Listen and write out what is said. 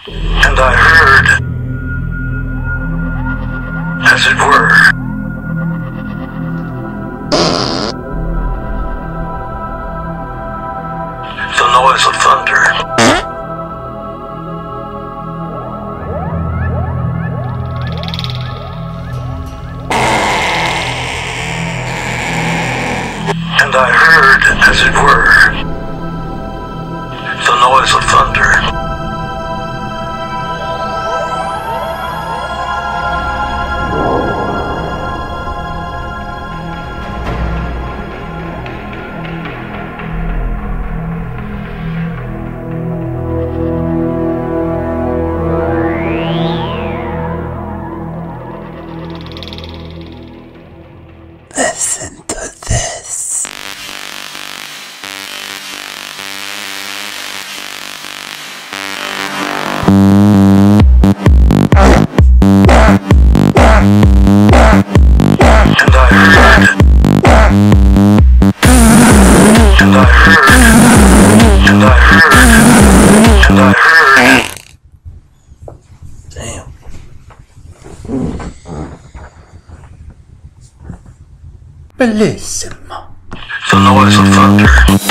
And I heard, as it were, the noise of thunder. And I heard, as it were, the noise of thunder. Listen to this. Damn. Bellissimo. The noise of thunder.